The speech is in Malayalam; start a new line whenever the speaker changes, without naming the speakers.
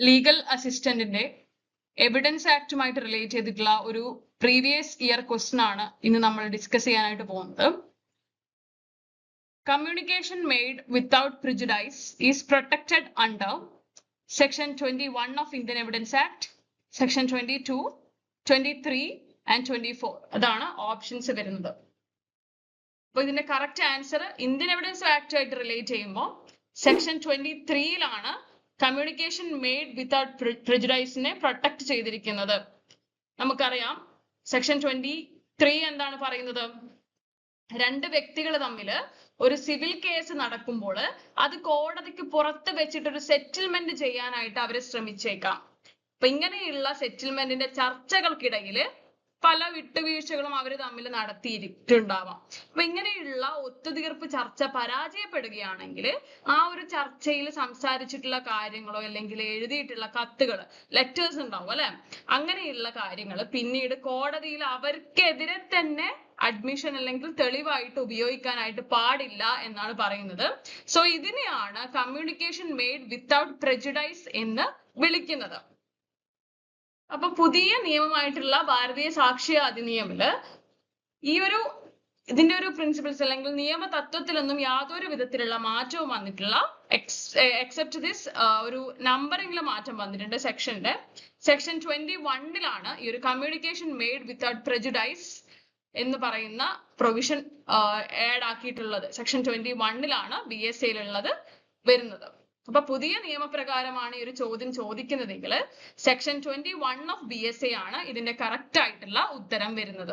ലീഗൽ അസിസ്റ്റന്റിന്റെ എവിഡൻസ് ആക്ടുമായിട്ട് റിലേറ്റ് ചെയ്തിട്ടുള്ള ഒരു പ്രീവിയസ് ഇയർ ക്വസ്റ്റൻ ആണ് ഇന്ന് നമ്മൾ ഡിസ്കസ് ചെയ്യാനായിട്ട് പോകുന്നത്. Communication made without prejudice is protected under Section 21 of Indian Evidence Act, Section 22, 23 and 24. അതാണ് ഓപ്ഷൻസ് വരുന്നത്. അപ്പോൾ ഇതിന്റെ correct answer Indian evidence act ആയിട്ട് റിലേറ്റ് ചെയ്യുമ്പോൾ സെക്ഷൻ 23യിലാണ് കമ്മ്യൂണിക്കേഷൻ മെയ്ഡ് വിത്തൗട്ട് പ്രിജുഡൈസിനെ പ്രൊട്ടക്ട് ചെയ്തിരിക്കുന്നത്. നമുക്കറിയാം സെക്ഷൻ 23 എന്താണ് പറയുന്നത്? രണ്ട് വ്യക്തികൾ തമ്മിൽ ഒരു സിവിൽ കേസ് നടക്കുമ്പോൾ അത് കോടതിക്ക് പുറത്ത് വെച്ചിട്ട് ഒരു സെറ്റിൽമെന്റ് ചെയ്യാനായിട്ട് അവര് ശ്രമിച്ചേക്കാം. അപ്പൊ ഇങ്ങനെയുള്ള സെറ്റിൽമെന്റിന്റെ ചർച്ചകൾക്കിടയിൽ പല വിട്ടുവീഴ്ചകളും അവർ തമ്മിൽ നടത്തിയിട്ടുണ്ടാവാം. അപ്പൊ ഇങ്ങനെയുള്ള ഒത്തുതീർപ്പ് ചർച്ച പരാജയപ്പെടുകയാണെങ്കിൽ ആ ഒരു ചർച്ചയിൽ സംസാരിച്ചിട്ടുള്ള കാര്യങ്ങളോ അല്ലെങ്കിൽ എഴുതിയിട്ടുള്ള കത്തുകൾ, ലെറ്റേഴ്സ് ഉണ്ടാവും അല്ലെ, അങ്ങനെയുള്ള കാര്യങ്ങൾ പിന്നീട് കോടതിയിൽ അവർക്കെതിരെ തന്നെ അഡ്മിഷൻ അല്ലെങ്കിൽ തെളിവായിട്ട് ഉപയോഗിക്കാനായിട്ട് പാടില്ല എന്നാണ് പറയുന്നത്. സോ ഇതിനെയാണ് കമ്മ്യൂണിക്കേഷൻ മെയ്ഡ് വിത്തൗട്ട് പ്രെജുഡൈസ് എന്ന് വിളിക്കുന്നത്. അപ്പൊ പുതിയ നിയമമായിട്ടുള്ള ഭാരതീയ സാക്ഷ്യ അധിനിയമില് ഇതിന്റെ ഒരു പ്രിൻസിപ്പിൾസ് അല്ലെങ്കിൽ നിയമ തത്വത്തിലൊന്നും യാതൊരു വിധത്തിലുള്ള മാറ്റവും വന്നിട്ടില്ല. എക്സെപ്റ്റ് ദിസ് ഒരു നമ്പറിംഗിലെ മാറ്റം വന്നിട്ടുണ്ട്. സെക്ഷൻ 21ലാണ് ഈ ഒരു കമ്മ്യൂണിക്കേഷൻ മെയ്ഡ് വിത്തൗട്ട് പ്രെജുഡൈസ് എന്ന് പറയുന്ന പ്രൊവിഷൻ ആഡ് ആക്കിയിട്ടുള്ളത്. സെക്ഷൻ 21ലാണ് BSAയിലുള്ളത് വരുന്നത്. അപ്പൊ പുതിയ നിയമപ്രകാരമാണ് ഈ ഒരു ചോദ്യം ചോദിക്കുന്നതെങ്കിൽ സെക്ഷൻ 21 ഓഫ് BSA ആണ് ഇതിന്റെ കറക്റ്റ് ആയിട്ടുള്ള ഉത്തരം വരുന്നത്.